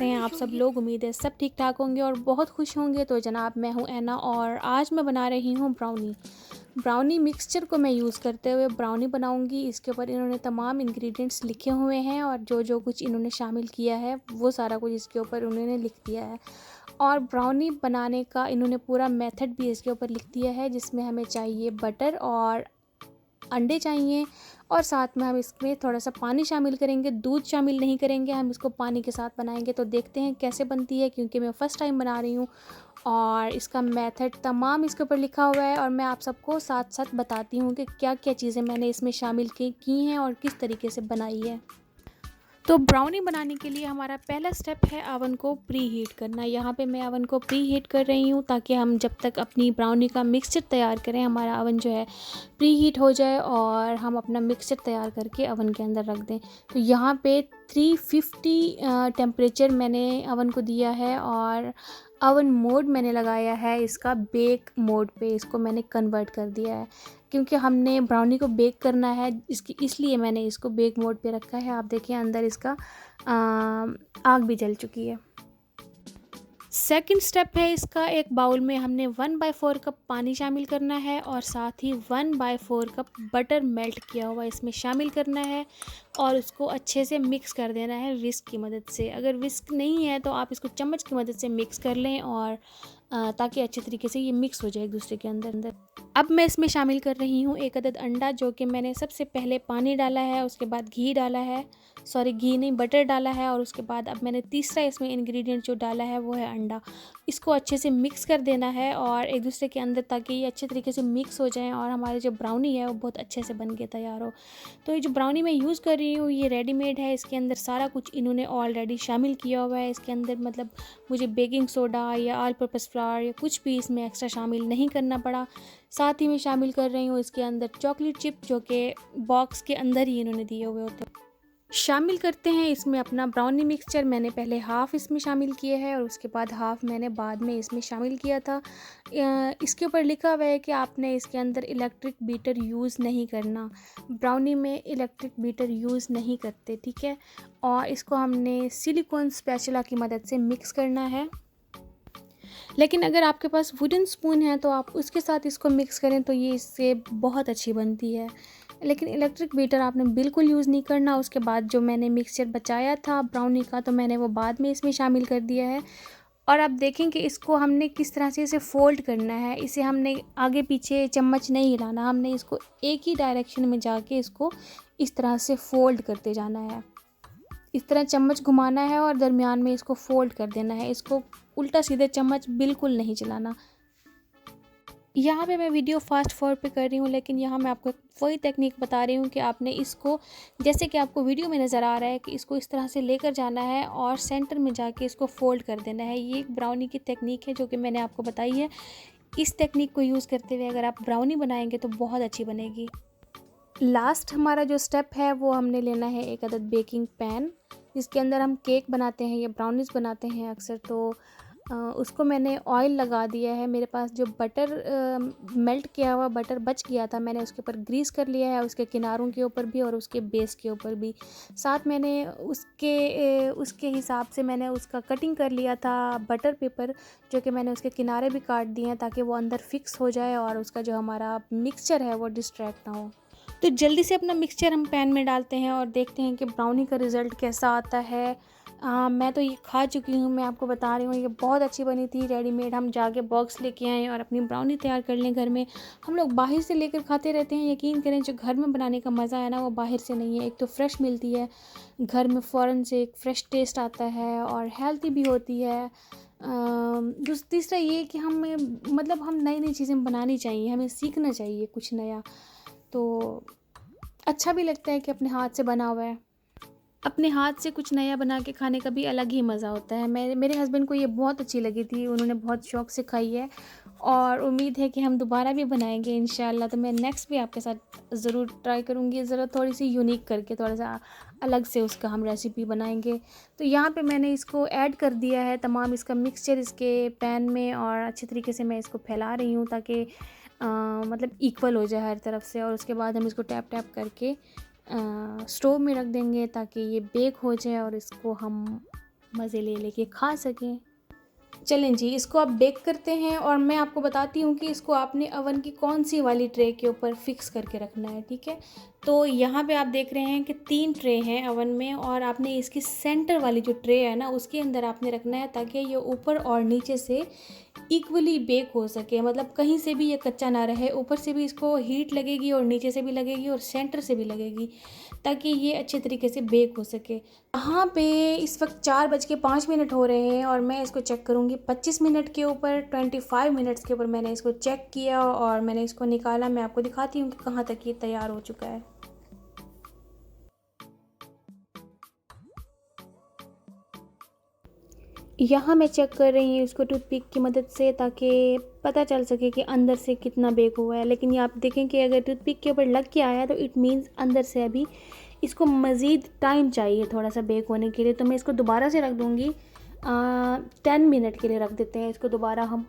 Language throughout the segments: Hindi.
कैसे हैं आप सब लोग। उम्मीद है सब ठीक ठाक होंगे और बहुत खुश होंगे। तो जनाब मैं हूं ऐना और आज मैं बना रही हूं ब्राउनी मिक्सचर को मैं यूज़ करते हुए ब्राउनी बनाऊंगी। इसके ऊपर इन्होंने तमाम इंग्रेडिएंट्स लिखे हुए हैं और जो जो कुछ इन्होंने शामिल किया है वो सारा कुछ इसके ऊपर उन्होंने लिख दिया है। और ब्राउनी बनाने का इन्होंने पूरा मेथड भी इसके ऊपर लिख दिया है, जिसमें हमें चाहिए बटर और अंडे चाहिए और साथ में हम इसमें थोड़ा सा पानी शामिल करेंगे। दूध शामिल नहीं करेंगे, हम इसको पानी के साथ बनाएंगे। तो देखते हैं कैसे बनती है, क्योंकि मैं फ़र्स्ट टाइम बना रही हूँ और इसका मेथड तमाम इसके ऊपर लिखा हुआ है। और मैं आप सबको साथ साथ बताती हूँ कि क्या क्या चीज़ें मैंने इसमें शामिल की हैं और किस तरीके से बनाई है। तो ब्राउनी बनाने के लिए हमारा पहला स्टेप है अवन को प्री हीट करना। यहाँ पे मैं अवन को प्री हीट कर रही हूँ ताकि हम जब तक अपनी ब्राउनी का मिक्सचर तैयार करें हमारा अवन जो है प्री हीट हो जाए और हम अपना मिक्सचर तैयार करके अवन के अंदर रख दें। तो यहाँ पे 350 टेम्परेचर मैंने अवन को दिया है और अवन मोड मैंने लगाया है इसका बेक मोड पे। इसको मैंने कन्वर्ट कर दिया है क्योंकि हमने ब्राउनी को बेक करना है, इसलिए मैंने इसको बेक मोड पे रखा है। आप देखिए अंदर इसका आग भी जल चुकी है। सेकंड स्टेप है इसका, एक बाउल में हमने 1/4 कप पानी शामिल करना है और साथ ही 1/4 कप बटर मेल्ट किया हुआ इसमें शामिल करना है और उसको अच्छे से मिक्स कर देना है विस्क की मदद से। अगर विस्क नहीं है तो आप इसको चम्मच की मदद से मिक्स कर लें और ताकि अच्छे तरीके से ये मिक्स हो जाए एक दूसरे के अंदर। अब मैं इसमें शामिल कर रही हूँ 1 अदद अंडा, जो कि मैंने सबसे पहले पानी डाला है, उसके बाद घी डाला है, सॉरी घी नहीं बटर डाला है और उसके बाद अब मैंने तीसरा इसमें इंग्रेडिएंट जो डाला है वो है अंडा। इसको अच्छे से मिक्स कर देना है और एक दूसरे के अंदर ताकि ये अच्छे तरीके से मिक्स हो जाएं और हमारे जो ब्राउनी है वो बहुत अच्छे से बन के तैयार हो। तो ये जो ब्राउनी मैं यूज़ कर रही हूँ ये रेडीमेड है, इसके अंदर सारा कुछ इन्होंने ऑलरेडी शामिल किया हुआ है। इसके अंदर मतलब मुझे बेकिंग सोडा या ऑल पर्पस फ्लावर या कुछ भी इसमें एक्स्ट्रा शामिल नहीं करना पड़ा। साथ ही मैं शामिल कर रही हूँ इसके अंदर चॉकलेट चिप, जो कि बॉक्स के अंदर ही इन्होंने दिए हुए होते हैं। शामिल करते हैं इसमें अपना ब्राउनी मिक्सचर। मैंने पहले हाफ़ इसमें शामिल किया है और उसके बाद हाफ़ मैंने बाद में इसमें शामिल किया था। इसके ऊपर लिखा हुआ है कि आपने इसके अंदर इलेक्ट्रिक बीटर यूज़ नहीं करना। ब्राउनी में इलेक्ट्रिक बीटर यूज़ नहीं करते, ठीक है। और इसको हमने सिलिकॉन स्पैचुला की मदद से मिक्स करना है। लेकिन अगर आपके पास वुडन स्पून है तो आप उसके साथ इसको मिक्स करें तो ये इससे बहुत अच्छी बनती है। लेकिन इलेक्ट्रिक बीटर आपने बिल्कुल यूज़ नहीं करना। उसके बाद जो मैंने मिक्सचर बचाया था ब्राउनी का तो मैंने वो बाद में इसमें शामिल कर दिया है। और आप देखें कि इसको हमने किस तरह से इसे फ़ोल्ड करना है। इसे हमने आगे पीछे चम्मच नहीं हिलाना, हमने इसको एक ही डायरेक्शन में जाके इसको इस तरह से फ़ोल्ड करते जाना है। इस तरह चम्मच घुमाना है और दरमियान में इसको फ़ोल्ड कर देना है। इसको उल्टा सीधे चम्मच बिल्कुल नहीं चलाना। यहाँ पे मैं वीडियो फास्ट फॉरवर्ड पे कर रही हूँ, लेकिन यहाँ मैं आपको वही टेक्निक बता रही हूँ कि आपने इसको जैसे कि आपको वीडियो में नज़र आ रहा है कि इसको इस तरह से लेकर जाना है और सेंटर में जाके इसको फ़ोल्ड कर देना है। ये एक ब्राउनी की टेक्निक है जो कि मैंने आपको बताई है। इस टेक्निक को यूज़ करते हुए अगर आप ब्राउनी बनाएंगे तो बहुत अच्छी बनेगी। लास्ट हमारा जो स्टेप है वो हमने लेना है 1 अदद बेकिंग पैन, जिसके अंदर हम केक बनाते हैं या ब्राउनीज़ बनाते हैं अक्सर। तो उसको मैंने ऑयल लगा दिया है। मेरे पास जो बटर मेल्ट किया हुआ बटर बच गया था मैंने उसके ऊपर ग्रीस कर लिया है, उसके किनारों के ऊपर भी और उसके बेस के ऊपर भी। साथ मैंने उसके हिसाब से मैंने उसका कटिंग कर लिया था बटर पेपर, जो कि मैंने उसके किनारे भी काट दिए हैं ताकि वो अंदर फिक्स हो जाए और उसका जो हमारा मिक्सचर है वो डिस्ट्रैक्ट ना हो। तो जल्दी से अपना मिक्सचर हम पैन में डालते हैं और देखते हैं कि ब्राउनी का रिज़ल्ट कैसा आता है। मैं तो ये खा चुकी हूँ, मैं आपको बता रही हूँ ये बहुत अच्छी बनी थी। रेडीमेड हम जाके बॉक्स लेके आएँ और अपनी ब्राउनी तैयार कर लें घर में। हम लोग बाहर से लेकर खाते रहते हैं, यकीन करें जो घर में बनाने का मज़ा है ना वो बाहर से नहीं है। एक तो फ्रेश मिलती है घर में, फ़ौरन से एक फ़्रेश टेस्ट आता है और हेल्थी भी होती है। तीसरा ये कि हमें मतलब हम नई नई चीज़ें बनानी चाहिए, हमें सीखना चाहिए कुछ नया। तो अच्छा भी लगता है कि अपने हाथ से बना हुआ है। अपने हाथ से कुछ नया बना के खाने का भी अलग ही मज़ा होता है। मेरे हस्बैंड को ये बहुत अच्छी लगी थी, उन्होंने बहुत शौक़ से खाई है और उम्मीद है कि हम दोबारा भी बनाएंगे इंशाल्लाह। तो मैं नेक्स्ट भी आपके साथ ज़रूर ट्राई करूँगी, ज़रा थोड़ी सी यूनिक करके, थोड़ा सा अलग से उसका हम रेसिपी बनाएंगे। तो यहाँ पे मैंने इसको ऐड कर दिया है तमाम इसका मिक्सचर इसके पैन में और अच्छे तरीके से मैं इसको फैला रही हूँ ताकि मतलब इक्वल हो जाए हर तरफ से। और उसके बाद हम इसको टैप टैप करके स्टोव में रख देंगे ताकि ये बेक हो जाए और इसको हम मज़े ले लेके खा सकें। चलें जी, इसको आप बेक करते हैं और मैं आपको बताती हूँ कि इसको आपने अवन की कौन सी वाली ट्रे के ऊपर फिक्स करके रखना है, ठीक है। तो यहाँ पे आप देख रहे हैं कि 3 ट्रे हैं अवन में और आपने इसकी सेंटर वाली जो ट्रे है ना उसके अंदर आपने रखना है ताकि ये ऊपर और नीचे से इक्वली बेक हो सके, मतलब कहीं से भी ये कच्चा ना रहे। ऊपर से भी इसको हीट लगेगी और नीचे से भी लगेगी और सेंटर से भी लगेगी ताकि ये अच्छे तरीके से बेक हो सके। यहाँ पे इस वक्त 4:05 हो रहे हैं और मैं इसको चेक करूँगी 25 मिनट के ऊपर। 25 मिनट्स के ऊपर मैंने इसको चेक किया और मैंने इसको निकाला। मैं आपको दिखाती हूँ कि कहाँ तक ये तैयार हो चुका है। यहाँ मैं चेक कर रही हूँ इसको टूथपिक की मदद से ताकि पता चल सके कि अंदर से कितना बेक हुआ है। लेकिन ये आप देखें कि अगर टूथपिक के ऊपर लग के आया तो इट मीन्स अंदर से अभी इसको मज़ीद टाइम चाहिए थोड़ा सा बेक होने के लिए। तो मैं इसको दोबारा से रख दूँगी, 10 मिनट के लिए रख देते हैं इसको दोबारा हम।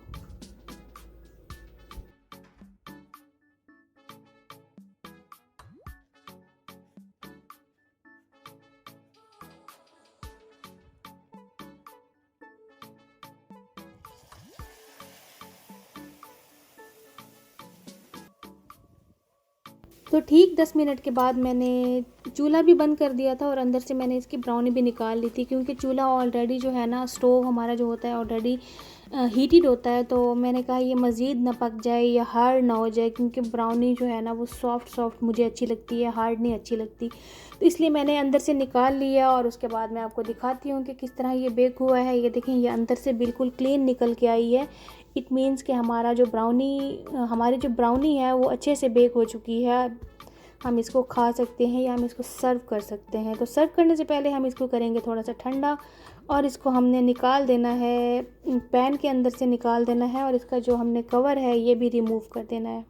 तो ठीक 10 मिनट के बाद मैंने चूल्हा भी बंद कर दिया था और अंदर से मैंने इसकी ब्राउनी भी निकाल ली थी, क्योंकि चूल्हा ऑलरेडी जो है ना, स्टोव हमारा जो होता है ऑलरेडी हीटेड होता है। तो मैंने कहा ये मज़ीद ना पक जाए या हार्ड ना हो जाए, क्योंकि ब्राउनी जो है ना वो सॉफ्ट सॉफ्ट मुझे अच्छी लगती है, हार्ड नहीं अच्छी लगती। तो इसलिए मैंने अंदर से निकाल लिया और उसके बाद मैं आपको दिखाती हूँ कि किस तरह ये बेक हुआ है। ये देखें, ये अंदर से बिल्कुल क्लीन निकल के आई है। इट मीन्स कि हमारी जो ब्राउनी है वो अच्छे से बेक हो चुकी है। हम इसको खा सकते हैं या हम इसको सर्व कर सकते हैं। तो सर्व करने से पहले हम इसको करेंगे थोड़ा सा ठंडा और इसको हमने निकाल देना है, पैन के अंदर से निकाल देना है और इसका जो हमने कवर है ये भी रिमूव कर देना है।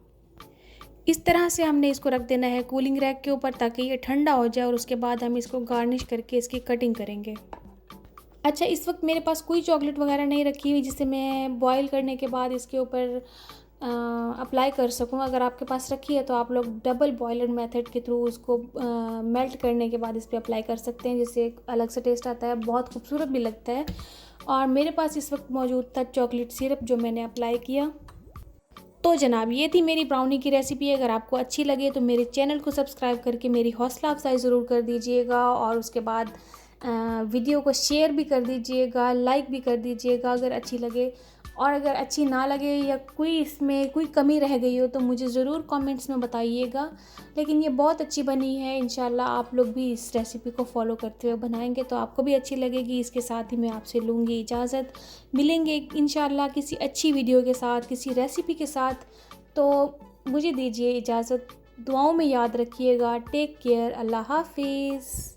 इस तरह से हमने इसको रख देना है कूलिंग रैक के ऊपर ताकि ये ठंडा हो जाए और उसके बाद हम इसको गार्निश करके इसकी कटिंग करेंगे। अच्छा, इस वक्त मेरे पास कोई चॉकलेट वगैरह नहीं रखी हुई जिसे मैं बॉईल करने के बाद इसके ऊपर अप्लाई कर सकूँ। अगर आपके पास रखी है तो आप लोग डबल बॉयलर मेथड के थ्रू उसको मेल्ट करने के बाद इस पर अप्लाई कर सकते हैं, जिससे एक अलग से टेस्ट आता है, बहुत खूबसूरत भी लगता है। और मेरे पास इस वक्त मौजूद था चॉकलेट सिरप जो मैंने अप्लाई किया। तो जनाब, ये थी मेरी ब्राउनी की रेसिपी। अगर आपको अच्छी लगे तो मेरे चैनल को सब्सक्राइब करके मेरी हौसला अफजाई ज़रूर कर दीजिएगा और उसके बाद वीडियो को शेयर भी कर दीजिएगा, लाइक भी कर दीजिएगा अगर अच्छी लगे। और अगर अच्छी ना लगे या कोई इसमें कोई कमी रह गई हो तो मुझे ज़रूर कमेंट्स में बताइएगा। लेकिन ये बहुत अच्छी बनी है। इंशाल्लाह आप लोग भी इस रेसिपी को फॉलो करते हुए बनाएंगे तो आपको भी अच्छी लगेगी। इसके साथ ही मैं आपसे लूँगी इजाज़त। मिलेंगे इंशाल्लाह किसी अच्छी वीडियो के साथ, किसी रेसिपी के साथ। तो मुझे दीजिए इजाज़त। दुआओं में याद रखिएगा। Take care. अल्लाह हाफिज़।